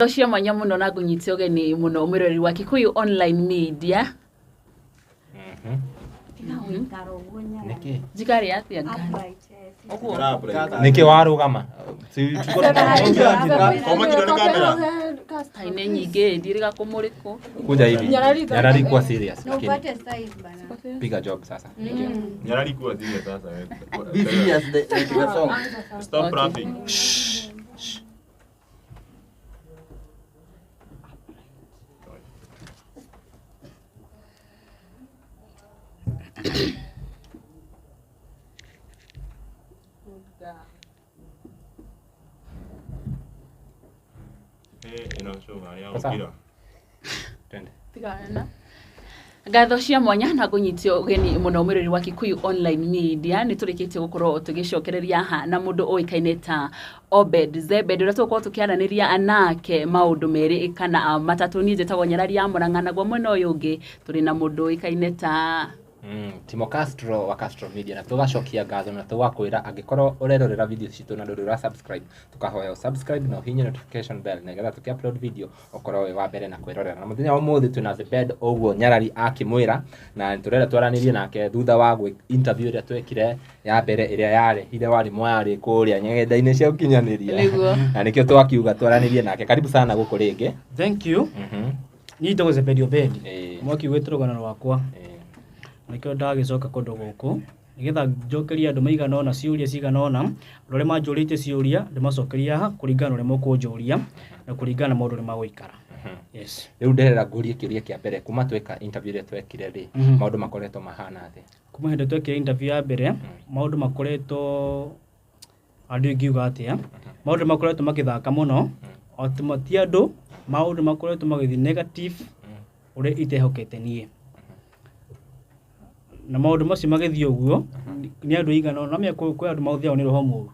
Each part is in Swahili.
Toshia mwanya muno na gunyitio geni muno umwirori wa Kikuyu Online Media. Niki Jikari atia ngani. niki warugama Taine nyingi ndiriga kumuriko. kuja hivi nyarari kuwa serious lakini piga job sasa Nyarari kuwa serious sasa wewe. Be serious the song. Stop rapping. Tigana. Ngatho cia mwanya na gunyitio geni muno umwirori wa Kikuyu Online Media ni turikitie gukorwo tugicokereria ha na mundu oikaine ta Obed Zebed uria tukorwo tukiaraniria anake maundu meri kana matatu ni njetagwo Nyarari ya Murang'a naguo mwena uyu ungi turi na mundu oikaine ta Timo Castro wa Castro Media na tugacokia ngatho na tugakwira angikorwo urerorera video citu na nduri subscribe tukahoya subscribe na hinya notification bell nigetha tuki-upload video ukorwo we wa mbere na kwirorera na muthenya umuthi tuna Zebed oguo Nyarari akimwira na turera twaranirie nake thutha wa interview iria twekire ya mbere iria yari hire wari mwari kuria nyenda-ini cia ukinyaniria na nikio twakiuga twaranirie nake karibu sana guku ringi. Thank you. Ni ndo Zebed Obed mwaki gwiturugana rwakwa nikio ndagicoka kundu guku nigetha njokeria andu maigana ona ciuria cigana ona rore manjurite ciuria ndimacokeria ha kuringana ure mukunjuria na kuringana maundu ri maguikara. Yes. Riu nderera ngurie kiuria kia mbere kuma tweka interview ria twekire ri maundu makoretwo mahana athi kuma hindi twekire interview ya mbere maundu makoretwo andu ngiuga atia maundu makoretwo makithaka muno otimati andu maundu makoretwo magithi negative uri itehokete nie na maundu macio magithii uguo ni andu igana na me kwi andu mauthiao ni roho muru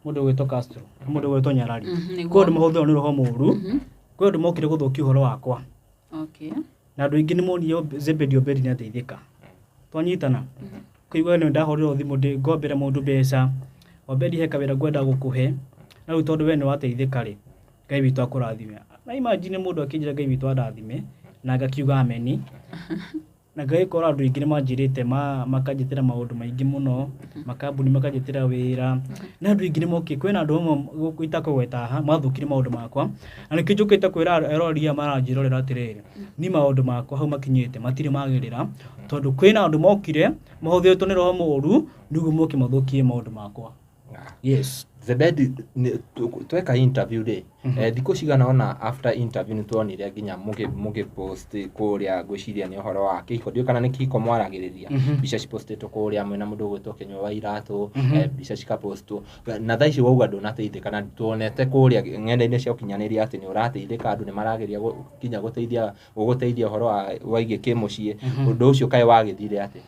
mundu gwitwo Castro mundu gwitwo Nyarari kwi andu mauthiao ni roho muru kwi andu mokire guthukia uhoro wakwa na andu ingi ni monio Zebed Obed ni ateithika twanyitana kuigwa ni ndahorero thimu ndi ngombera mundu mbeca Obed he kawira gwenda gukuhe na riu tondu we ni wateithika ri Ngai witu akurathime na imagine mundu akinjira Ngai witu arathime na ngakiuga ameni na Ngai kora andu ingi ni manjirite makanjitira maundu maingi muno makambuni makanjitira wira na andu ingi ni moki kwena andu amwe gwitako gweta ha mathukire maundu makwa na nikijukite kwira eroria maranjirorera atiriri ni maundu makwa hau makinyite matiri magirira tondu kwena andu mokire mahuthitwo ni roho muru niguo moki mathukie maundu makwa. Yes. Zebed tweka interview ri thikũ cigana ona after interview ni tuonire nginya mugi post kuria gwiciria ni uhoro wa kiko ndio kana ni kiko mwaragiriria bica cipostĩtwo kuria mwena mundu gwitwo Kenywa wa Iratu bica cikapostwo na thaici wauga ndunateithĩka na tuonete kuria ng'enda-inĩ cia ũkinyanĩria ati ni urateithĩka andu ni marageria kinya guteithia uhoro wa igi kimucie undu ucio kai wagithire ati.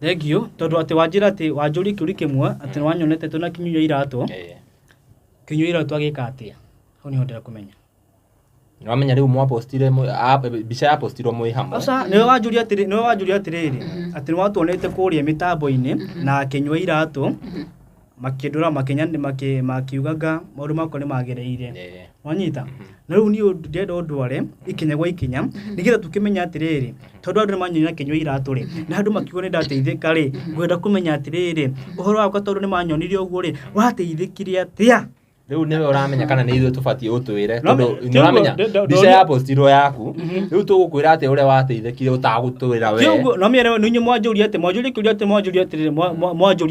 Thank you. Tondu ati wanjira ati wanjuri kiuri kimwe ati wanyonete tuna Kinywa Iratu. Kinywa Iratu agika atia. Hau ni hondera kumenya. Ni wamenya riu mwa postire bica ya postirwo mwi hamwe. Asa ni wanjuri atiriri ati watuonete kuria mitambo-ini na Kinywa Iratu makindura makinyani makiugaga maundu makwa ni magereire. Wanyita na riu ni ndenda ndware ikinya gwa ikinya nigetha tukimenya atiriri tondu andu manyonira Kinywa Iratu ri na andu makiuga ni ndateithika ri ngwenda kumenya atiriri uhoro wakwa tondu ni manyonire uguo ri wateithikire atia riu niwe uramenya kana ni ithuĩ tubatie utwire tondu ni uramenya bica ya postirwo yaku riu tugukwira ati uria wateithikire utagutwira we kiugo no miere ni nyu mwanjuria ati mwanjuria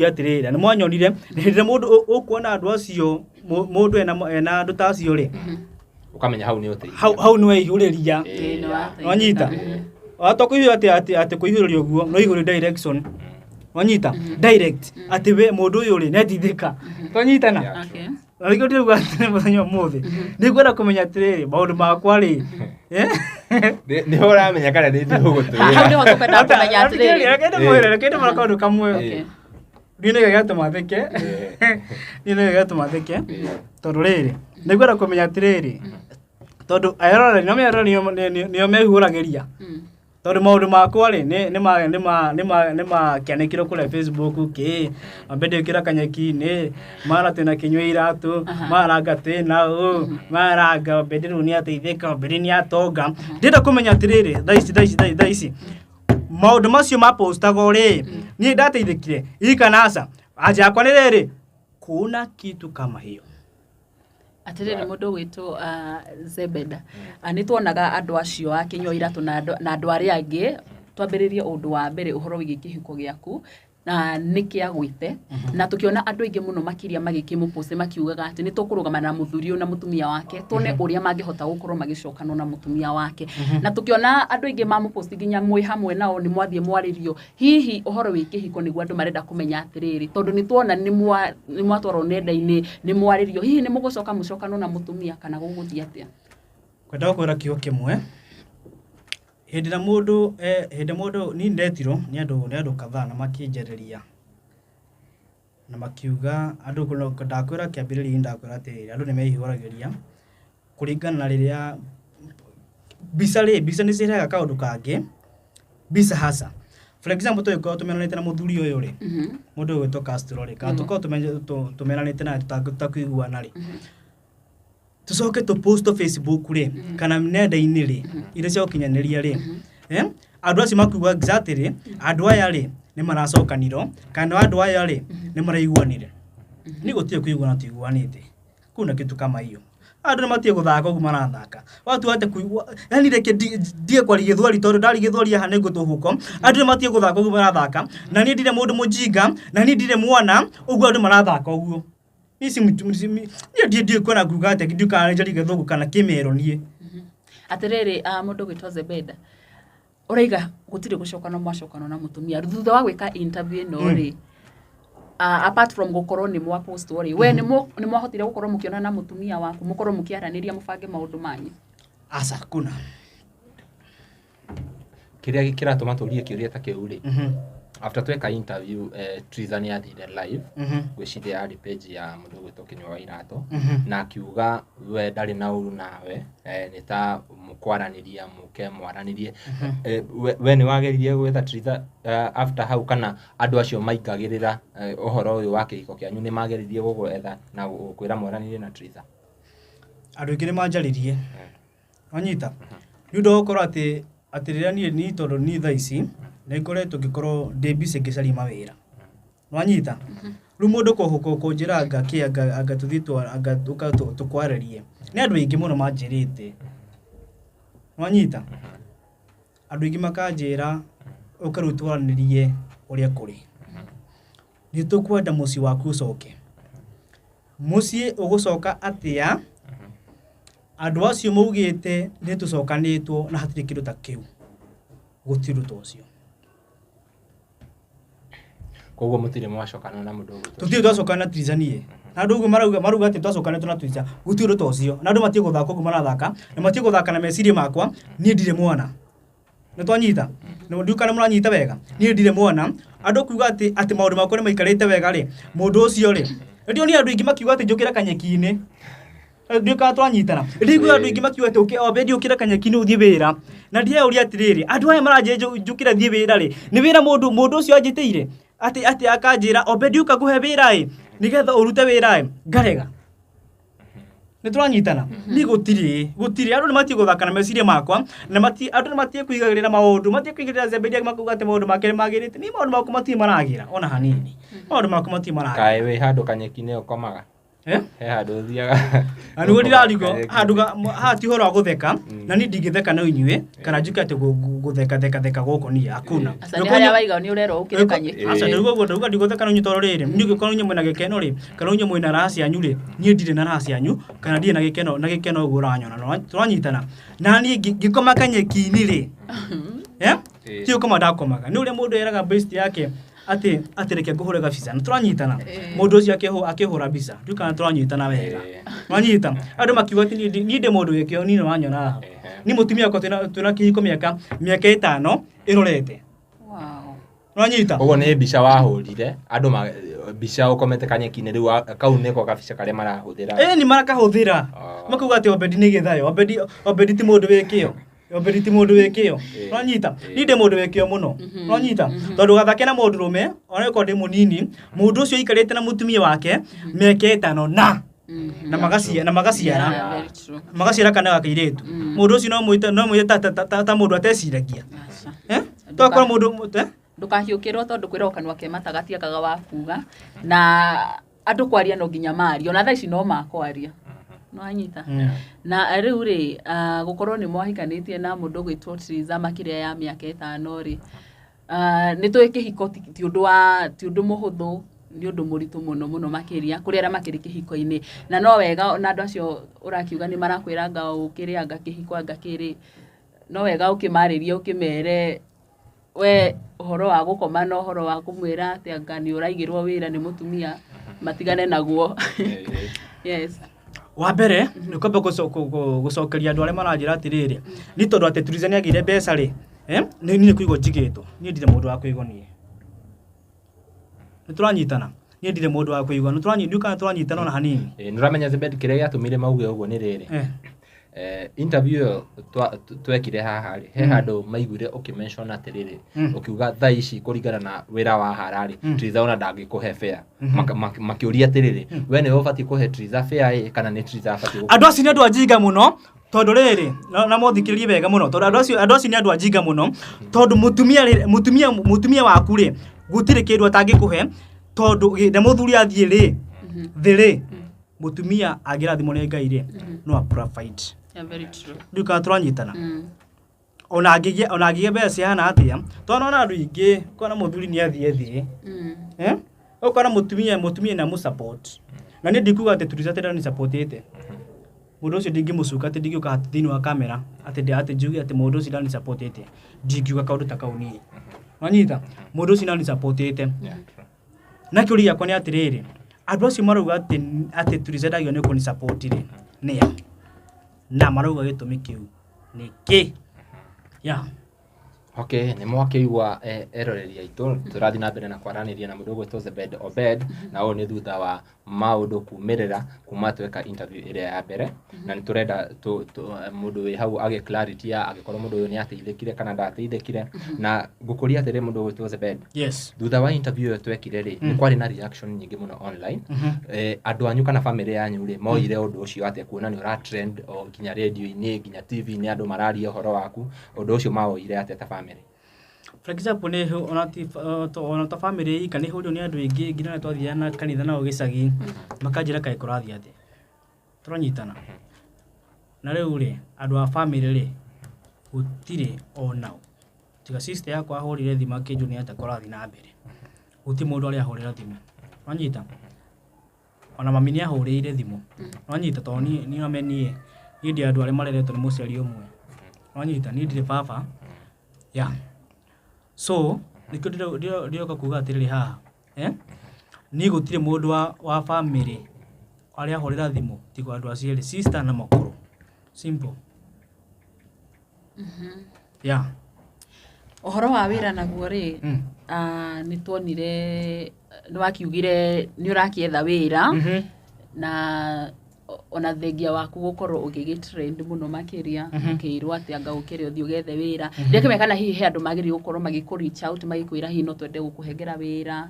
atiriri ni mwanyonire ni mundu ukuona andu acio mundu ena andu ta acio ri ukamenya hau ni uteithia hau ni weihuriria wanyita atokuihu ati kuihuria uguo no ihuri direction wanyita direct ati we mundu uyu ri netithika twanyitana Ariko ndiuga ati muthenya muthi ni kwenda kumenya atiriri maundu makwa ri ni uramenya kana ni ndugutwira hau ni wakupenda kumenya atiriri kende marakandu kamwe ndine gagatuma theke ndine gagatuma theke tondu riri ni kwenda kumenya atiriri tondu ayarora no meyarora ni mehuragiria Tondu maundu makwa ri ni makianĩkirwo kũrĩa Facebook Obedi ũkĩra kanyeki-inĩ mara twĩna kĩnyua iratu mara gatĩna maranga Obedi rĩu nĩateithĩka Obedi nĩatonga ndĩrenda kũmenya atĩrĩrĩ thaa ici maundu macio mapostagwo ri niĩ ndateithĩkire ikana aca anja yakwa nĩ rĩrĩ kuna kitu kama hiyo atiriri mundu gwitwo Zebeda nitwonaga andu acio akinywa iratu na andu aria angi twambiririe undu wa mbere uhoro wigi kihiko giaku na nikiagwite na tukiona andu aingi muno makiria magikimupost makiugaga ati nitukurugama na muthuri na mutumia wake tone uria mangihota gukorwo magicokana na mutumia wake na tukiona andu aingi mamupost ginya mwi hamwe nao ni mwathie mwaririo hihi uhoro wiki hiko niguo andu marenda kumenya atiriri tondu nitwona ni mwatwaro nenda-ini ni mwaririo hihi ni mugucoka mucokano na mutumia kana guguthia atia kwenda kwira kiho kimwe hindi mundu ni ndetirwo ni andu kadhaa na makinjereria na makiuga andu ndakwira kiambiriria ndakwira ati andu ni mehihuragiria kuringana na riria bisa ni ciraga kaundu kangi bisa hasa for example to tumeranite na muthuri uyu ri mundu gwitwo Castro ri ka tumeranite na tutakuiguana ri tucoke tu post Facebook ri kana nenda-ini ri iria cia ukinyaniria ri andu acio makuga exactly andu aya ri ni maracokaniro kana andu aya ri ni maraiguanire ni gutie kuiguana tuiguanite kuna kitu kama hiyo andu matie guthaka ugu marathaka watu ate kuigua yani reke die kwari githwari tondu ndari githwari aha ningu tuhuko andu matie guthaka ugu marathaka na ni ndire mundu mujinga na ni ndire mwana ugu andu marathaka ugu isi ni die kona kuga ate kiduka anjari githugu kana kimero nie atiriri mundu gwitwo Zebeda uraiga gutire gucokana mwacokano na mutumia thutha wa gwika interview no ri apart from gukorwo ni mwa post ori we ni mwahotire gukorwo mukiona na mutumia waku mukorwo mukiaraniria mubange maundu manyu asa kuna kiria kiratuma turie kiuria ta kiu ri after tweka interview Triza ni athire live gwicinde ya page ya mundu gwitwo Kinyua wa Irato na akiuga we ndari na uru nawe ni ta mukwaraniria mwaranirie we ni wageririe gwetha Triza after hau kana andu acio maikagirira uhoro uyu wa kihiko kianyu ni mageririe gugwetha na kwira mwaranirie na Triza andu ingĩ manjaririe wanyita ni ndokorwo ati riria ni tondu ni thaa ici ni ngoretwo ngikorwo ndi busy ngicari mawira wanyita riu mundu kunjira anga tuthitwa anga tukwarerie ni andu aingi muno manjirite wanyita andu aingi makanjira ukaru twaranirie uria kuri ni tukwenda muci waku ucoke muci ugucoka atia andu acio maugite ni tucokanitwo na hatire kindu ta kiu gutiru tocio koguo mutire mwacokana na mundu tutire twacokana na Triza nie na andu maruga ati twacokanitwo na Triza gutiru tocio na andu matie guthaka ugu marathaka na matie guthaka na meciria makwa nie ndire mwana ni twanyita no ndukana muranyita wega nie ndire mwana andu kuuga ati maundu makwa ni maikarite wega ri mundu ucio ri ndio ni andu ingi makiuga ati njukira kanyeki-ini ndika twanyitana ndigu andu ingi makiuga ati Obedi ukira kanyeki-ini uthie wira na ndie uria atiriri andu aya maranje njukira thie wira ri ni wira mundu ucio anjiteire ati akanjira Obedi ukaguhe wira nigetha urute wira ngarega ni twanyitana ni gutiri andu matie guthaka na meciria makwa na andu matie kuigagirira maundu matie kuigagirira Zebedi makuga ati maundu make magirite ni maundu maku matie maragira ona hanini maundu maku matie maragira kae we handu kanyeki-ini ukomaga he handu thiaga ani gutirarigo handu hati horo wa gutheka na ni ndingitheka na inyue kana njuke ati gutheka guko ni hakuna aria waiga ni urero ukire kanyeki asa ndugo ndigutheka na nyutoro riri ni gikorwo nyumwe na gikeno ri kana nyumwe na rasi anyu ri ni ndire na rasi anyu kana ndire na gikeno ugu uranyona twanyitana na ni gikoma kanyeki-ini ri ti ukoma ndakomaga ni uria mundu eraga best yake ati reke nguhure gabica na twanyitana mundu ucio akihura bica ndukana twanyitana wega wanyita andu makiuga ati ni ndi mundu wikio ni wanyona ni mutumia kwa tuna kihiko miaka 5 irorete wow wanyita ugo ni bica wahurire andu bica ukomete kanyeki-ini riu kau niko gabica karia marahuthira ni marakahuthira makuga ati Obedi ni githayo Obedi ti mundu wikio Obed ti mundu wekio uranyita ni ndi mundu wekio muno uranyita tondu gathake na mundu rume ona ko ndi munini mundu ucio ikarite na mutumia wake meke 5 na magaciara kana gakiritu mundu ucio no mwita ta mundu ateciragia tokora mundu ndukahiukirwo tondu kwira kanwa ke matagatia kaga wa kuga na andu kwaria no nginya mario na thaa ici no makwaria no anyita na riu ri gukorwo ni mwahikanitie na mundu gwitwo Triza makiria ya miaka 5 ri ni twi kihiko ti undu muhuthu ni undu muritu muno makiria kuri ara makiri kihiko-ini na no wega na andu acio urakiuga ni marakwiranga ukirianga kihiko anga kiri no wega ukimariria ukimere we uhoro wa gukoma no uhoro wa kumwira ati anga ni uraigirwo wira ni mutumia matigane naguo yes wa mbere ni kwamba gucokeria andu aria maranjira atiriri ni tondu ati Triza ni agire mbeca ri ni kuigwo njigitwo ni ndire mundu wa kuigonie ni turanyitana ni ndire mundu wa kuigwa ni turanyitana na hanini ni uramenya Zebed kiria giatumire mauge uguo ni riri interview twekire haha ri he handu maiguire ukimention atiriri ukiuga thaa ici kuringana na wira wa harari Triza ona ndangikuhe fair makiuria atiriri we ni ubati kuhe Triza fair kana ni Triza abati andu acio ni andu ajinga muno tondu riri na mothikiririe wega muno tondu andu acio ni andu ajinga muno tondu mutumia waku ri gutire kindu atangikuhe tondu na muthuri athie ri thiri mutumia agirathimo ni Ngai ri no a provide. Yeah, very true. Duka turanyitana. Ona agiye mbeca hana atia. Twana andu ingi kona muthuri ni athie. Ukona mutumia na mu support. Na ni ndikuga ati Triza tena ni supportete. Mundu ucio ndingimucuka ati ndingiuka thini wa kamera ati njuge ati mundu ucio ni supportete. Ndingiuga kaundu ta kauni. Wanyita mundu ucio ni supportete. Na kiuria kwa ni atiriri. Andu acio marauga ati Triza ndagio ni kuni support ri. Ni na marauga gitumi kiu ni ki Okay, ni mwakiigua eroreri aitu turathi na mbere na kwaraniria na mundu gwitwo Zebed Obed na o ni thutha wa maundu kumirira kuma tweka interview iria ya mbere na ni turenda mundu wi hau age clarity ya agikorwo mundu uyu ni ateithikire kana ndateithikire na ngukuria atiri mundu gwitwo Zebed yes thutha wa interview twekire ri ni kwari na reaction nyingi muno online andu anyu kana family yanyu ri moire undu ucio ati kuona ni ura trend o kinya radio-ini kinya TV ni andu mararia uhoro waku undu ucio maoire ati ta family. For example ne ona ta family kana hurio ni andu ingi ngina twathia na kanitha na ogicagi makanjira kai kurathia ati turanyitana na riu ri andu a family ri gutire ona tiga sister yakwa ahorire thima kinju ni ata kurathi na mbere guti mundu ari ahorira thima wanyita ona mami ni ahorire thimu wanyita to ni amenie ni ndi andu ari mareretwo ni muciari umwe wanyita ni ndi baba so nikyo ndio kuga atiriri haha ni gutire mundu wa family ari ahorira thimu tigo andu aciari sister na makuru simple uhoro wa wira naguo ri ni tuonire ni wakiugire ni urakietha wira na ona thengia waku gukorwo ugigitrend muno makiria ukirwo ati anga ukire uthio gethe wira ndeke kana hihi he andu magiri gukorwo magikureach out magikwira hihi no twende gukuhengera wira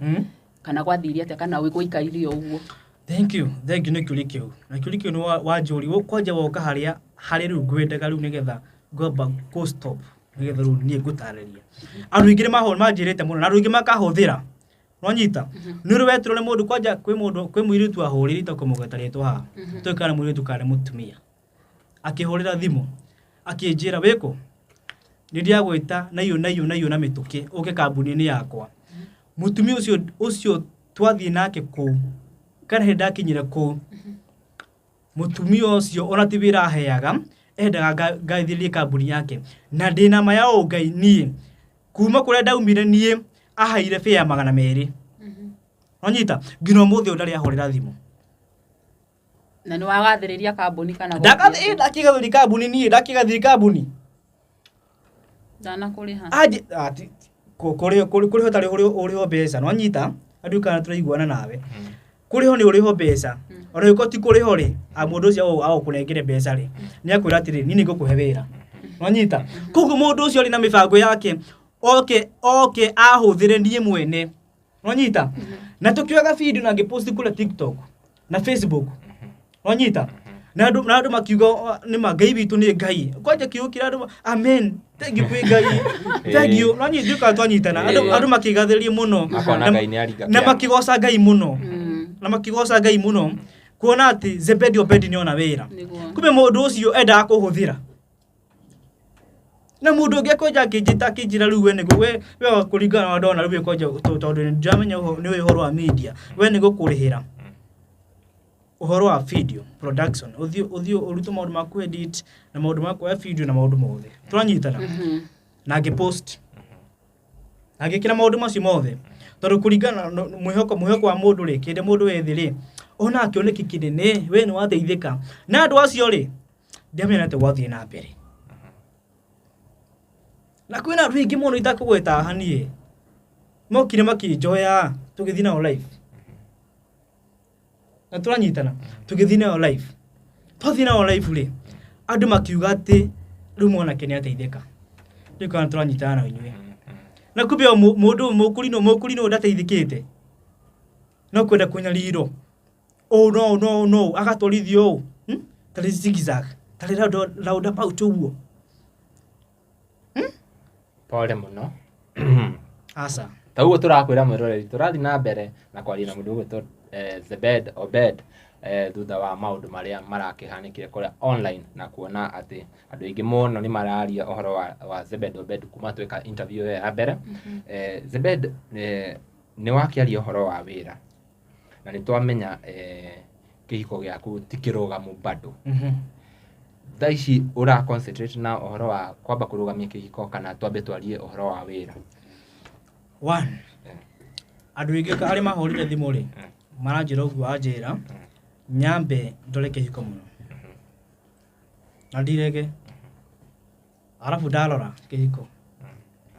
kana gwathiria ati kana wi guikaririe uguo. Thank you ni kiulikio na kiulikio ni wajuri kwanja woka haria riu ngwendaga riu nigetha ngomba go stop nigetha riu nie ngutariria andu ingire majirite muno na andu ingi makahuthira wanyita nuru wetro ni mundu kwanja kwi muiritu ahuriri to kumugeta ritwa ha to kana muiritu kare mutumia akihurira thimu akinjira weko ndiria gwita na iyo na mituki uke kambuni-ini yakwa mutumia ucio twathie nake ku kana henda kinyire ku mutumia ucio ona tibira aheaga endaga ngaithirie kambuni yake na ndina ma ya Ngai nie kuma kuria ndaumire nie ahaire fea 200 wanyita ngino muthi ndari ahorira thimu na ni wagathiriria kambuni kana ndakigathiri kambuni nie ndakigathiri kambuni dana kuri ha ati kuri hotari uriho mbeca wanyita andu kana turaiguana nawe kuri ho ni uriho mbeca ona yuko ti kuri ho ri mundu ucio ago kunengere mbeca ri ni akwira atiri ni ngikuhe wira Wanyita. Koguo mundu ucio ari na mibango yake. Okay ahuthire nie mwene. Wanyita. Na tukioga video na ngepost kule TikTok na Facebook. Wanyita. Na andu makiuga ni magai bitu ni ngai. Kwaje kiukira andu amen. Thank you kwi ngai. Thank you. Wanyita duka twanyitana. Andu makigatherie muno. Akona ngai ni ariga. Na makigoca ngai muno. Na makigoca ngai muno. Kuona ati Zebedi Obedi ni ona wira. Kumbe mundu ucio enda kuhuthira. Na mundu ungi koja kijira riu we nigo we kuringana na ndona riu koja tondu ndamenya ni uhoro wa media we nigo kurihira uhoro wa video production uthio urutu maundu ma ku edit na maundu ma ku video na maundu mothe turanyitana na ngipost na ngikira maundu macio mothe tondu kuringana mwihoko wa mundu ri kinde mundu wethi ri ona akioneki kinene we ni wateithika na andu acio ri ndiamenya ati wathie na mbere. Na kwina rwingi muno itakugweta hanie. Mokire makijoya tugithi nao live. Na turanyitana tugithi nao live. Twathi nao live ri. Andu makiuga ati riu mwana kene ateithika. Ndikana turanyitana na inywe. Na kumbe mundu mukurino ndateithikite. No kwenda kunya riro. Oh no agatwarithio. Tari zigzag. Tari lauda pauto uo. Pole muno. Asa. Taguo turakwira mwiroreri turathi na mbere na kwaria na mundu gwitwo Zebed Obed thutha wa maundu maria marakihanikire kuria online na kuona ati andu aingi muno ni mararia uhoro wa Zebed Obed kuma tweka interview ya mbere. Zebed ni wakiaria uhoro wa wira na ni twamenya kihiko giaku tikirugamu bado. Daishi ura concentrate na uhoro wa kwamba kurugamia kihiko kana twambe twarie uhoro wa wira. One. Andu aingi ari mahorire thimu ri maranjira uguo anjira nyambe ndore kihiko muno. Na ndirege arafu ndalora kihiko.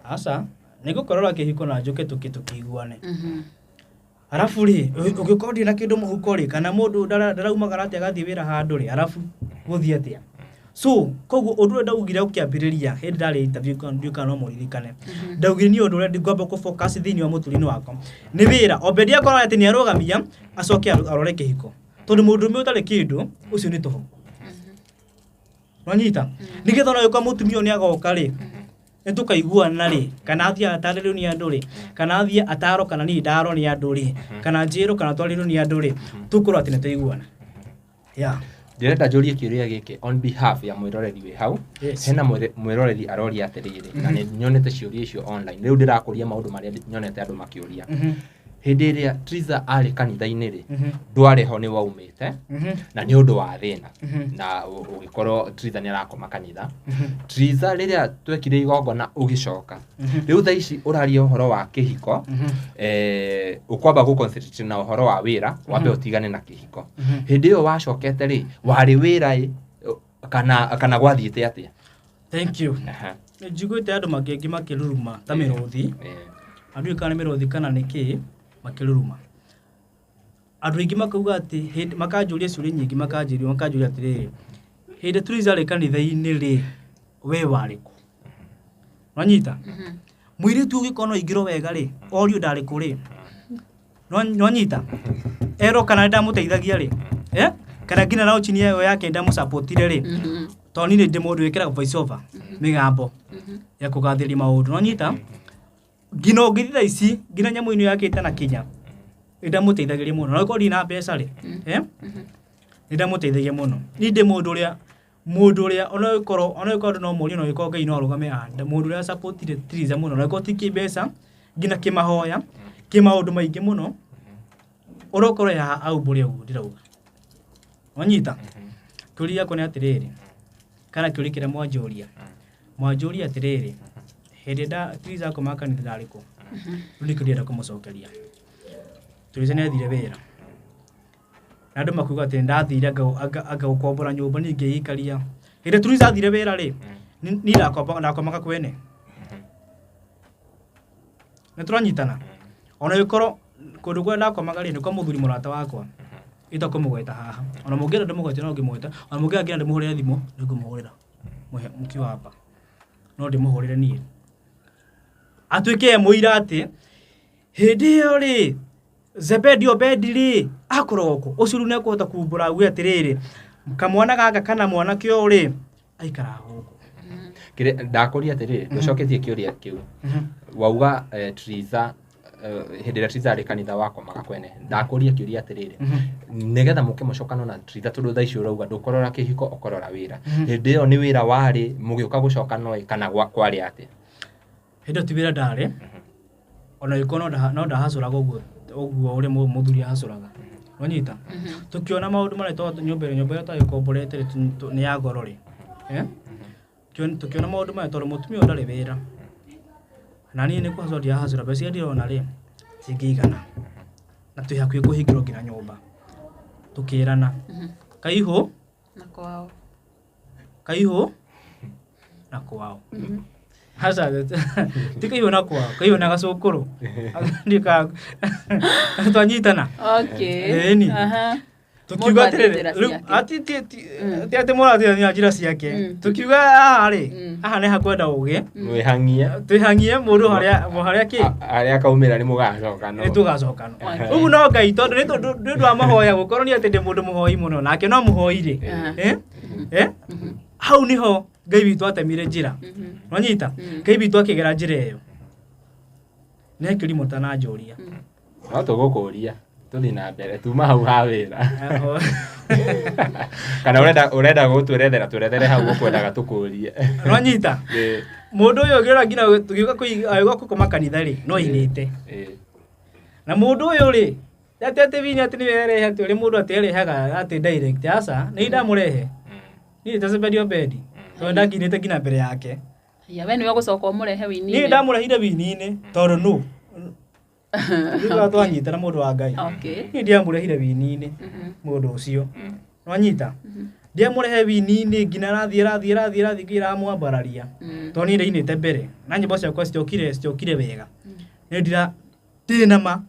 Asa nigukorora kihiko na njuke tukiguane. Arafu ri ugikondi na kindu muhuko ri kana mundu ndaraumagara ati agathie wira handu ri arafu guthie atia. So koguo undu ndaugire ukiambiriria hindi ndari interview kan no muririkane ndaugire ni undu ndi ngomba ku focus thini wa muturino wako ni wira Obedi akora ati ni arogamia acoke arore kihiko tondu mundu mi utari kindu ucio ni toho Wanyita nigetha no yuka mutumio ni agoka ri nitukaiguana ri kana athia atarĩrio ni andu ri kana athia ataro kana ni ndaro ni andu ri kana njiro kana twarĩrio ni andu ri tukorwo ati nituiguana Ndirenda njurie kiuria giki on behalf ya mwiroreri wi hau. Hena mwiroreri aroria atiriri na ni nyonete ciuria icio online. Riu ndirakuria maundu maria nyonete andu makiuria. Hindi iria Triza ari kanitha-ini ri ndwari ho ni waumite na ni undu wa thina na ugikorwo Triza ni arakoma kanitha. Triza riria twekire igongona ugicoka. Riu tha ici uraria uhoro wa kihiko ukwamba gu concentrate na uhoro wa wira wambe utigane na kihiko. Hindi iyo wacokete ri wari wira kana gwathiite atia? Thank you. Njiguite andu makengi makiruruma ta miruthi. Andu ikana miruthi kana niki makiruruma. Andu ingi makauga ati makanjuria ciuria nyingi makanjuria atiri hindi Triza ri kanitha-ini ri we wari ku. Wanyita mwiritu ugikono igiro wega ri orio ndari ku ri Wanyita ero kana ndamuteithagia ri kana ngina na uchini yayo yake ndamusupportire ri toni ni ndimundu wikira voice over migambo ya kugathiri maundu. Wanyita ngina ngithitha ici ngina nyamu ino yake itana kinya ndamuteithagiria muno no kodi na mbeca ri ndamuteithagia muno ni ndi mundu uria ona ikorwo no muri no ikorwo Ngai no arugame anda mundu uria supportire Triza muno no ikorwo tiki mbeca ngina kimahoya kimaundu maingi muno urokorwo ya au buri uguo ndirauga. Wanyita kuria kone atiriri kana kurikira mwanjuria atiriri hindi Triza komaka ni ndariko ndikirira kumucokeria Triza ni athire wira na andu makuga ati ndathire agagukombora nyumba ningi ikaria hindi Triza athire wira ri ni ndakomaka kwene na turanyitana ona ikoro kundu kwa ndakomaga ri ni kwa muthuri murata wakwa itakumugweta haha ona mungira ndimugweta no ngimweta ona mungira ngira ndimuhurira thimu ngimugurira mukiwa hapa no ndimuhurire nie atuike muira ati hindi yo ri Zebedi Obedi ri akoroko ucuru ne kuhota kumbura uwe atiriri kamwana gaka kana mwana kio ri aikara huko kire ndakoria atiriri nducoketie kiuria kiu wauga Triza hindi Triza ari kanitha wako magakwene ndakoria kiuria atiriri nigetha muke mucokano na Triza tundu tha icio urauga ndukorora kihiko ukorora wira hindi yo ni wira wari mugiuka gucokano kana kwari ati hindi tu wira ndari ona ikono no ndahacuraga uguo uri muthuri ahacuraga wanyita tukiona maundu mari to nyumba ta ikomborete ni ya goro ri tukiona maundu mari to mutumia ndari wira na ni kuhacoria hacura beci ndirona ri cingigana na twi hakuhi kuhingirwo nginya nyumba tukirana kaihu na kwao hasa tikaihu na kwao kaihu na gacukuru ndika twanyitana okay tukiuga ati murathia njira ciake tukiuga aha ni hakwenda uge twihangie mundu haria ki aria kaumira ni mugacokana ni tugacokana ugu no Ngai tondu ni ndu amahoya gukorwo ni ati ndi mundu muhoi muno nake no muhoire hau niho Ngai witu atemire njira wanyita Ngai witu akigera njira iyo nekiri mutana njoria no tugukuria tuthi na mbere tuma hau ha wira kana urenda gutwerethera twerethere hau gukwendaga tukurie wanyita mundu uyu ngira ngina tugiuka kuiga kukoma kanitha ri no inite na mundu uyu ri atete vinya ati ni werehe ati uri mundu aterehaga ati direct asa ni ndamurehe ni Zebedi Obedi twenda nginite ngina mbere yake ya we niwe gucoka umurehe wini ni ndamurehire wini-ini tondu no ndio twanyita na mundu wa Ngai okay ni ndiamurehire wini-ini mundu ucio nwanyita ndiamurehe wini-ini ngina rathie ngira mwambararia tondu ni ndinite mbere na nyimbo ciakwa ciokire wega ni ndinama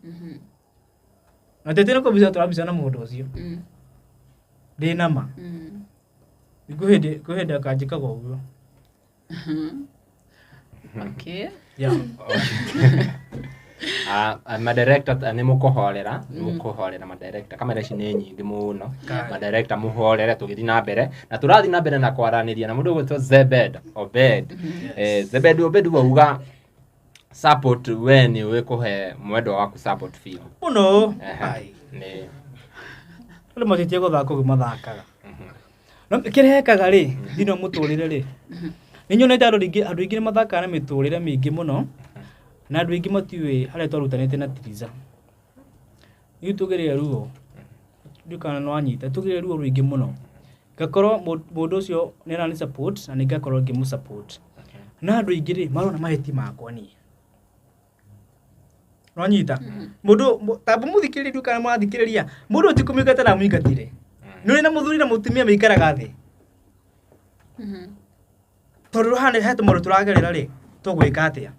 na tetene ko biza twabisa na mundu ucio ndinama kuhenda kanjika goguo okay yeah madirector ni mukuhorera madirector kamera ici ni nyingi muno madirector muhorere tugithi na mbere na turathi na mbere na kwaraniria na mundu gwitwo Zebedi Obedi Zebedi Obedi wauga support when we kuhe mwendo waku support feel muno ni ole matitie guthaka gumathakaga no kirehekaga ri thino muturire ri ninyonete andu ingi ni mathakaga na miturire mingi muno na andu ingi matiwe haria twarutanite na Triza ni tugirire ruo ndukana no anyita tugirire ruo ruingi muno gakorwo mundu ucio ni rani support na ningakorwo ngimu support na andu ingi ri marona maheti makwa ni no anyita mundu tabu muthikiriri ndukana mwathikiriria mundu utikumikata na muingatire nuri na muthuri na mutumia meikaraga thi tondu hane hetu mundu turagerera ri tugwika atia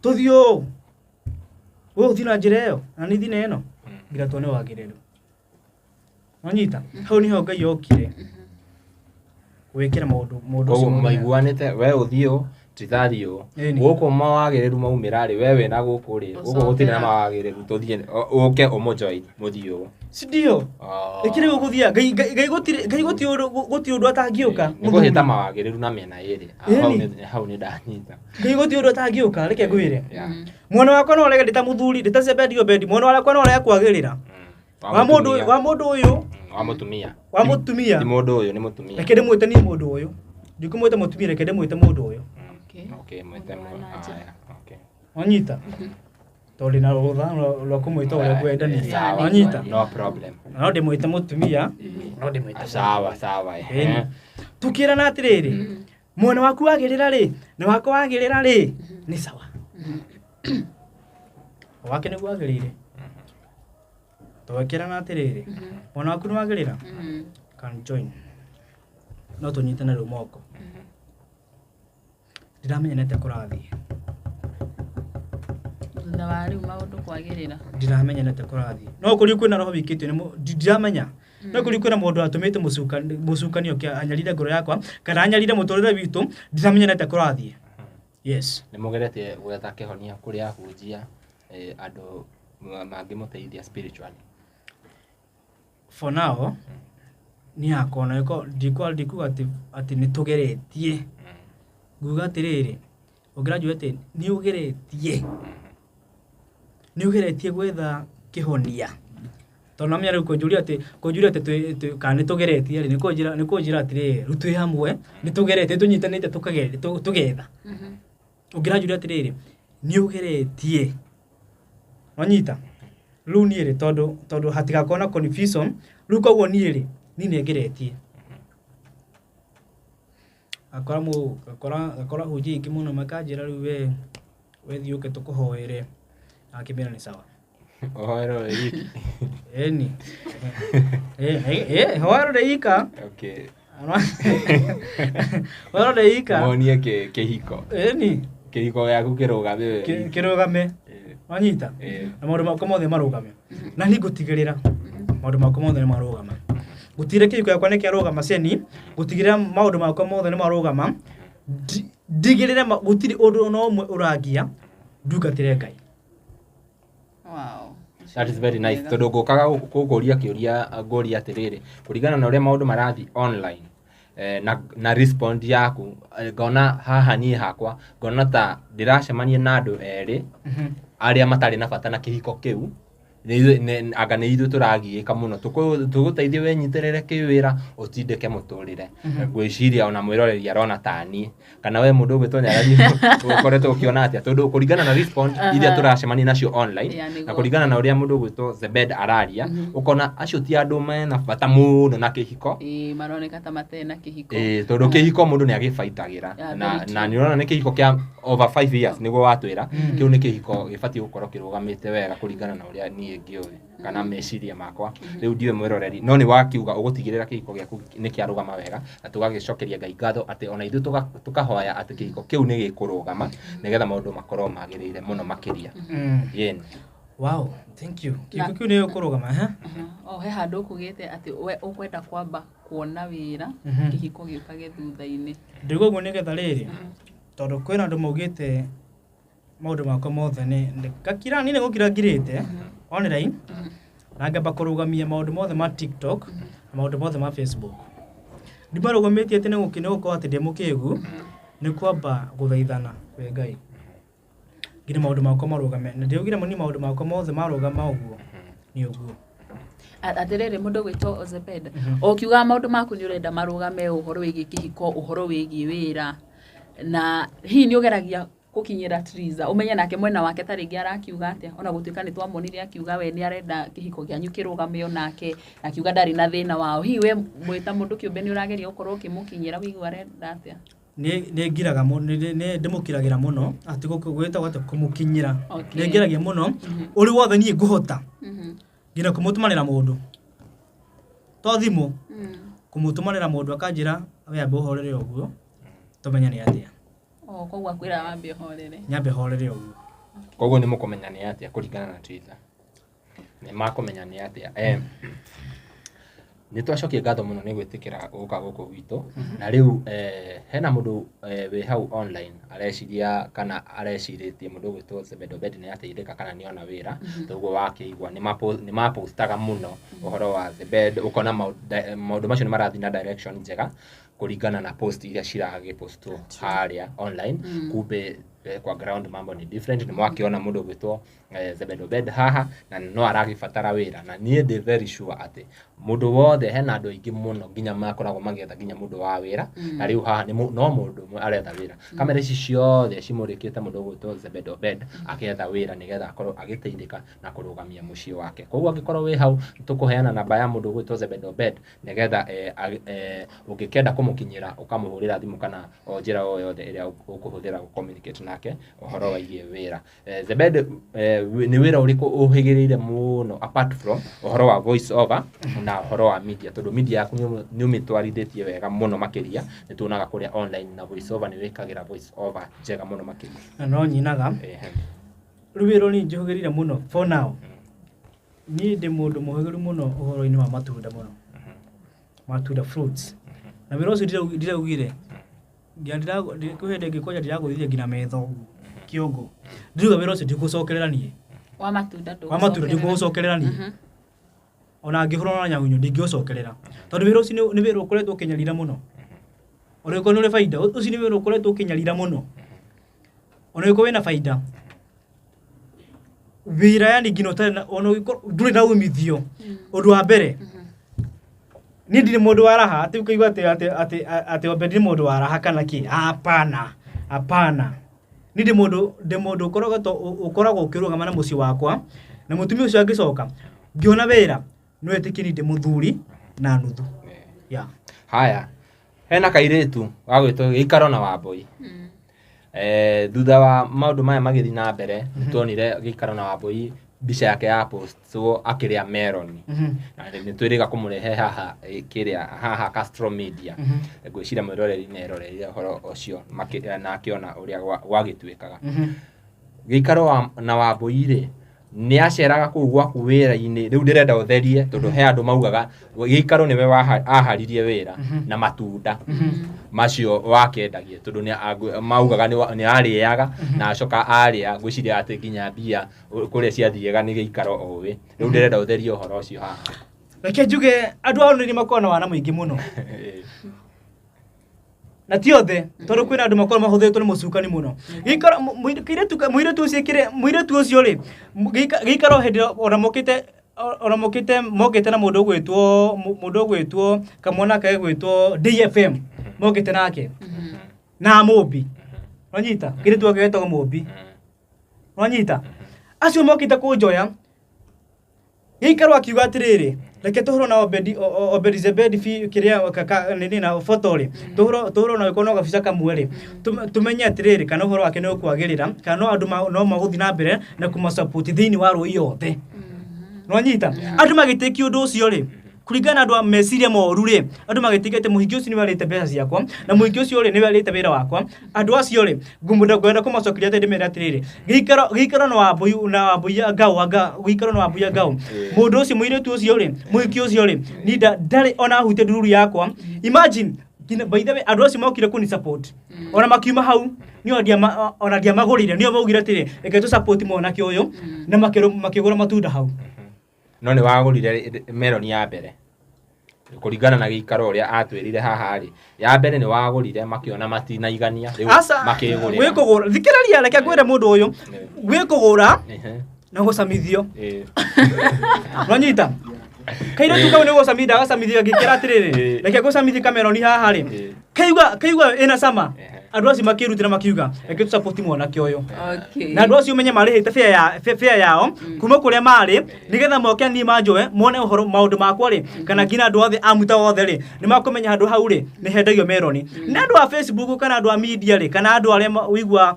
tuthio wo thina njira iyo na ni thina ino ngira tone wagiriru wanyita hau niho Ngai okire gwikira mundu ucio maiguanite we uthio tithario guku mawagiriru maumira ri wewe na guku ri guku gutire na mawagiriru tuthie uke umujoin muthio sindio ikire gukuthia Ngai gutire undu atangiuka guhita mawagiriru na mena iri hau ni ndanyita Ngai gutire undu atangiuka reke ngwire mwana wakwa no rege ndita muthuri ndita Zebedi Obedi mwana wakwa no rege kwagirira wa mundu uyu wa mutumia ti mundu uyu ni mutumia reke ndimwite ni mundu uyu ndikumwite mutumia reke ndimwite mundu uyu okay mwite okay wanyita tondu na rutha rwa kumwita uria ngwendania wanyita no problem no ndimwite mutumia no ndimwite sawa tukirana atiriri mwana waku wagirira ri na wako wagirira ri ni sawa wake ni gwagirire twakirana atiriri mwana waku ni wagirira can join no tunyitane ru moko ndiramenya nete kurathie thutha wa riu maundu kwagirira ndiramenya nete kurathie no kuri kwina roho wikitio ndiramenya no kuri kwena mundu atumite mucukanio kia anyarire ngoro yakwa kana anyarire muturire witu ndiramenya nete kurathie yes nĩ mũgeretie gwetha kĩhonia kũrĩ ahunjia andũ mangĩmũteithia spiritually for now ni akona iko ndikuga ati nitugeretie nguga atiriri ugraduate ni ugeretie gwetha kihonia tona mya kunjuria ati kana tugeretie ni kunjira atiriri rutwe hamwe ni tugeretie tunyitanite tugetha ugraduate atiriri ni ugeretie wanyita riu niĩ tondu hatigakona confusion riu koguo niĩ rĩ ni negeretie akora huji iki muno makanjira riu we thiuke tukuhoere akimera ni sawa ohoero wiki eni hoero deika okay hoero deika monie kĩhiko eni kĩhiko gĩaku kĩrũgame kĩrũgame wanyita na maũndũ makwa mothe marũgame na ni ngũtigĩrĩra maũndũ makwa mothe nĩ marũgama gũtigĩrĩra kĩhiko gĩakwa nĩ kĩarũgama ceni gũtigĩrĩra maũndũ makwa mothe nĩ marũgama ndigĩrĩre gũtirĩ ũndũ no ũmwe ũrangia ndungatĩre Ngai. Wow. That is very nice. Tondũ ngũkaga kũgũria kĩũria ngũria atĩrĩrĩ kũringana na ũrĩa maũndũ marathi online na respond yaku ngona haha niĩ hakwa ngona ta ndĩracemania na andũ erĩ arĩa matarĩ na bata na kĩhiko kĩu anga nĩ ithuĩ tũragiĩka mũno tũgũteithie wenyitĩrĩre kĩwĩra ũtindĩke mũtũrĩre ngwĩciria ona mwĩroreri arona ta niĩ kana we mũndũ ũgwĩtwo Nyarari ũkoretwo ũkĩona atĩa tondũ kũringana na respond iria tũracemania nacio online na kũringana na ũrĩa mũndũ ũgwĩtwo Zebed araria ũkona acio ti andũ mena bata mũno na kĩhiko maroneka ta matena kĩhiko tondũ kĩhiko mũndũ nĩ agĩbaitagĩra na nĩ ũrona nĩ kĩhiko kĩa over 5 years nĩguo watwĩra kĩu nĩ kĩhiko gĩbatiĩ gũkorwo kĩrũgamĩte wega kũringana na ũrĩa niĩ ngĩũĩ kana meciria makwa rĩu ndiwe mwĩroreri no nĩ wakiuga ũgũtigĩrĩra kĩhiko gĩaku nĩ kĩarũgama wega na tũgagĩcokeria Ngai ngatho atĩ ona ithuĩ tũkahoya atĩ kĩhiko kĩu nĩ gĩkũrũgama nĩgetha maũndũ makorwo magĩrĩire mũno makĩria yen wow thank you kĩhiko kĩu nĩ gĩkũrũgama he handũ ũkugĩte atĩ we ũkwenda kwamba kuona wĩra kĩhiko gĩũkage thutha-inĩ ndĩguo ũguo nĩgetha rĩrĩ tondũ kwĩna andũ maugĩte maũndũ makwa mothe gakira nĩ gũkira ngirĩte online na ngamba kũrũgamia maũndũ mothe ma TikTok na maũndũ mothe ma Facebook ndimarũgamĩtie atĩ nĩ gũkorwo atĩ ndĩ mũkĩgu nĩ kwamba gũthaithana we Ngai ngire maũndũ makwa marũgame na ndĩugire mũni maũndũ makwa mothe marũgama ũguo nĩ ũguo atĩrĩrĩ mũndũ gwĩtwo Zebed ũkiuga maũndũ maku nĩ ũrenda marũgame ũhoro wĩgiĩ kĩhiko ũhoro wĩgiĩ wĩra na hihi nĩ ũgeragia gũkinyĩra Triza umenye nake mwena wake ta rĩngĩ arakiuga atĩa ona gũtuĩka nĩ twamonire akiuga we nĩ arenda kĩhiko gĩanyu kĩrũgame onake akiuga ndarĩ na thĩna wao hihi we mwĩta mũndũ kĩũmbe nĩ ũrageria gũkorwo ũkĩmũkinyĩra wĩigua arenda atĩa nĩ ngiraga nĩ ndĩmũkiragĩra mũno atĩ gwĩtagwo atĩ kũmũkinyĩra nĩ ngiragia mũno ũrĩ wothe niĩ ngũhota nginya kũmũtũmanĩra mũndũ to thimũ kũmũtũmanĩra mũndũ akanjĩra we ambe ũhorere ũguo tũmenye nĩ atĩa koguo akwĩra wambe ũhorere nyambe horere ũguo koguo nĩ mũkũmenya nĩ atĩa kũringana na Twitter nĩ makũmenya nĩ atĩa nĩ twacokia ngatho mũno nĩ gwĩtĩkĩra gũka gũkũ gwitũ na rĩu hena mũndũ wĩ hau online areciria kana arecirĩtie mũndũ gwĩtwo Zebed nĩ ateithĩka kana nĩ ona wĩra toguo wakĩigua nĩ mapostaga mũno ũhoro wa Zebed ũkona maũndũ macio nĩ marathiĩ na direction njega kũringana na post iria ciragĩpostwo harĩa online kumbe kwa ground mambo ni different nĩ mwakiona mũndũ gwĩtwo Zebed haha na no aragĩbatara wĩra na niĩ ndĩ very sure atĩ mũndũ wothe hena andũ aingĩ mũno nginya makoragwo magĩetha nginya mũndũ wa wĩra na rĩu haha no mũndũ ũmwe aretha wĩra kamera ici ciothe cimũrĩkĩte mũndũ gwĩtwo Zebed akĩetha wĩra nĩgetha akorwo agĩteithĩka na kũrũgamia mũciĩ wake koguo angĩkorwo wĩ hau tũkũheana namba ya mũndũ gwĩtwo Zebed nĩgetha ũngĩkenda kũmũkinyĩra ũkamũhũrĩra thimũ kana o njĩra o yothe ĩrĩa ũkũhũthĩra gũcommunicate nake ũhoro wĩgiĩ wĩra Zebed nĩ wĩra ũrĩkũ ũhĩgĩrĩire mũno apart from ũhoro wa voice over na ũhoro wa media tondũ media yaku nĩ ũmĩtwarithĩtie wega mũno makĩria nĩ tuonaga kũrĩa online na voice over nĩ wĩkagĩra voice over njega mũno makĩria na no nyinaga rĩu wĩra ũrĩa njũhĩgĩrĩire mũno for now niĩ ndĩ mũndũ mũhĩgĩru mũno ũhoro-inĩ wa matunda mũno matunda fruits na wĩra ũcio ndiraugire ndikuhende ngĩkonya ndiraguthithia ngina metho kĩongo ndiruga wĩra ũcio ndikũcokerera niĩ wa matunda ndikũcokerera niĩ ona ngĩhũrana na nyamũnyũ ndingĩũcokerera tondũ wĩra ũcio nĩ wĩra ũkoretwo ũkĩnyarira mũno ona ũkorwo nĩ baida ũcio nĩ wĩra ũkoretwo ũkĩnyarira mũno ona ũkorwo wĩna baida wĩra yani ngina ona ndũrĩ na umithio ũndũ wa mbere niĩ ndirĩ mũndũ wa raha atĩ ũkaigua atĩ Obed nĩ mũndũ wa raha kana kĩ hapana niĩ ndĩ mũndũ ũkoragwo ũkĩrũgama na mũciĩ wakwa na mũtumia ũcio angĩcoka ngĩona wĩra no etĩkĩri ndĩ mũthuri na nuthu haya hena kairĩtu wa gwĩtwo Gĩikaro na Wambũi thutha wa maũndũ maya magĩthiĩ na mbere nĩtuonire Gĩikaro na Wambũi mbica yake ya postwo akĩrĩa meloni na nĩtwĩrĩga kũmũrehe haha Castro Media ngwĩciria mwĩroreri nĩerorerire ũhoro ũcio na akĩona ũrĩa gwagĩtuĩkaga Gĩikaro na Wambũi-rĩ nĩ aceraga kũu gwaku wĩra-inĩ rĩu ndĩrenda ũtherie tondũ he andũ maugaga Gĩikaro nĩwe aharirie wĩra na matunda macio wakendagia tondũ maugaga nĩ arĩaga na acoka arĩa ngwĩciria atĩ nginya mbia kũrĩa ciathiaga nĩ Gĩikaro owe rĩu ndĩrenda ũtherie ũhoro ũcio haha reke njuge andũ ao nĩ makoragwo na wana mũingĩ mũno na ti othe tondũ kwĩna andũ makoragwo mahũthĩrĩtwo nĩ mũcukani mũno Gĩikaro mũirĩtu ũcio rĩ Gĩikaro hĩndĩ ona mokĩte na mũndũ ũgwĩtwo kamwana kage gwĩtwo DFM mokĩte nake na Mũmbi wanyita kĩrĩtu ake getagwo Mũmbi wanyita acio mokĩte kũnjoya Gĩikaro akiuga atĩrĩrĩ reke tũhũrwo na Obed Zebedi kĩrĩa nini na photo rĩ tũhũrwo na gĩkorwo gabica kamwe rĩ tumenye atĩrĩrĩ kana ũhoro wake nĩ ũkwagĩrĩra kana no andũ no magũthiĩ na mbere na kũmasupport thĩinĩ wa rũĩ yothe nwanyita andũ magĩtĩkia ũndũ ũcio rĩ kuringana andũ meciria moru rĩ andũ magĩtĩkia atĩ mũhiki ũcio nĩ warĩte mbeca ciakwa na mũhiki ũcio rĩ nĩ warĩte wĩra wakwa andũ acio rĩ ngwenda kũmacokeria atĩ ndĩmere atĩrĩrĩ Gĩikaro na Wambũi Gĩikaro na Wambũi Ngau mũndũ ũcio mũirĩtu ũcio rĩ mũhiki ũcio rĩ ndarĩ ona ahutia ndururu yakwa imagine by the way andũ acio mokire kũni support ona makiuma hau ona ndiamagũrĩire nĩo maugire atĩrĩ reke tu support mwanake ũyũ na makĩgũra matunda hau no nĩ wagũrire meloni ya mbere kũringana na Gĩikaro ũrĩa atwĩrire haha rĩ ya mbere nĩ wagũrire makĩona matinaigania rĩu makĩgũrĩra gwĩkũgũra thikĩrĩria reke ngwĩre mũndũ ũyũ gwĩkũgũra na gũcamithio wanyita kairĩtu kau nĩ gũcamithia agacamithio ngĩkĩra atĩrĩrĩ reke gũcamithia kameroni haha rĩ kaigua ĩna cama andũ acio makĩrutĩra makiuga reke tu support mwanake ũyũ na andũ acio menye marĩhĩte fair yao kuma kũrĩa marĩ nĩgetha moke niĩ manjoe mone ũhoro maũndũ makwa rĩ kana nginya andũ othe amuta othe rĩ nĩ makũmenya handũ hau rĩ nĩ hendagio meloni na andũ a Facebook kana andũ a media rĩ kana andũ arĩa wĩigua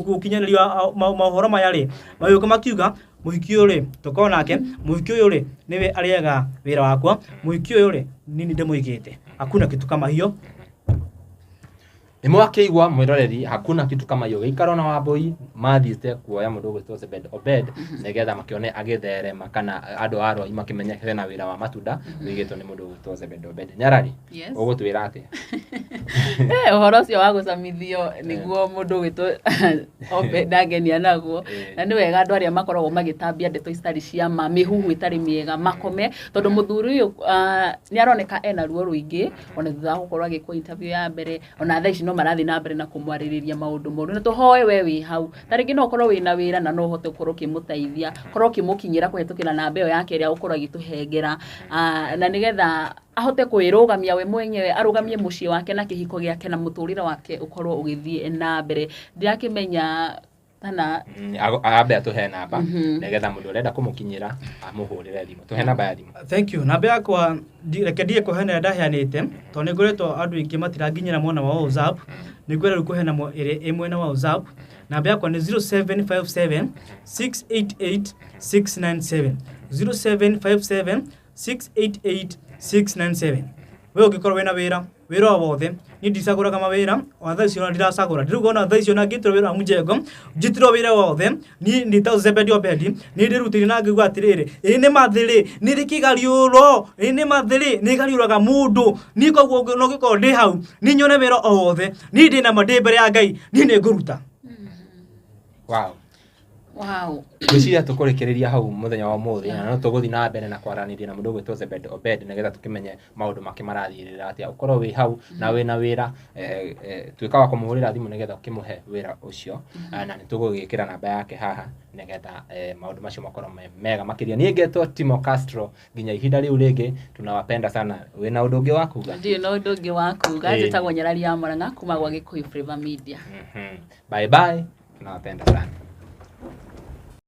ũkinyanĩria mohoro maya rĩ magĩũka makiuga mũhiki ũyũ rĩ tũkorwo nake mũhiki ũyũ rĩ nĩwe arĩaga wĩra wakwa mũhiki ũyũ rĩ nini ndĩmũigĩte hakuna kitu kama hiyo Nĩmwakĩigua mwĩroreri hakuna kitu kama hiyo Gĩikaro na Wambũi mathiĩte kuoya mũndũ ũgwĩtwo Obed nĩgetha makĩone agĩtherema kana andũ a Rwai makĩmenya hena wĩra wa matunda wĩigĩtwo nĩ mũndũ ũgwĩtwo Obed Nyarari ũgũtwĩra atĩa ũhoro ũcio wa gũcamithio nĩguo mũndũ ũgwĩtwo Obed angenia naguo na nĩ wega andũ arĩa makoragwo magĩtambia ndeto itarĩ cia ma mĩhuhu ĩtarĩ mĩega makome tondũ mũthuri ũyũ nĩ aroneka ena ruo rũingĩ ona thutha wa gũkorwo agĩkwo interview ya mbere ona thaa ici no marathi na mbere na kũmwarĩrĩria maũndũ moru na tũhoe we wĩ hau tarĩngĩ no ũkorwo wĩna wĩra na no ũhote gũkorwo ũkĩmũteithia korwo ũkĩmũkinyĩra kũhetũkĩra namba ĩyo yake ĩrĩa ũkorwo agĩtũhengera na nĩgetha ahote kwĩrũgamia we mwenyewe arũgamie mũciĩ wake na kĩhiko gĩake na mũtũrĩre wake ũkorwo ũgĩthiĩ na mbere ndirakĩmenya kana ambe atũhe namba nĩgetha mũndũ ũrenda kũmũkinyĩra amũhũrĩre thimũ tũhe namba ya thimũ thank you namba yakwa reke ndie kũheana ndaheanĩte tondũ nĩ ngoretwo andũ aingĩ matiranginyĩra mwena wa WhatsApp nĩ ngwenda kũheana ĩrĩ mwena wa WhatsApp namba yakwa nĩ 0757 688 697 0757 688 697 we ungikorwo wena wira wothe ni ndicaguraga mawira wa thaa icio ndiracagura ndirugona thaa icio na ngitro wira Mujengo njitiro wira wothe ni ndita Zebedi Obedi ni ndirutire na ngigwa atiriri ni mathiri ni rikigariuro ni mathiri ni gariuraga mundu ni koguo no giko ndi hau ni nyone wira wothe ni ndina mandi mbere ya Ngai ni nguruta. Wow. Gwiciria tukurekereria hau muthenya wa muthi na no tuguthi na mbere na kwaraniria na mundu gwitwo Zebedi Obedi nigetha tukimenye maundu make marathirira atia ukorwo wi hau na wina wira twika wa kumuhurira thimu nigetha ukimuhe wira ucio na nitugugikira namba yake haha nigetha maundu macio makorwo mega makiria. Nie ngetwo Timo Castro nginya ihinda riu ringi tunawapenda sana. Wina undu ungi wakuga? Ndio no undu ungi wakuga njitagwo Nyarari ya Murang'a kuma gwa Gikuyu Flavour Media. Bye bye, tunawapenda sana.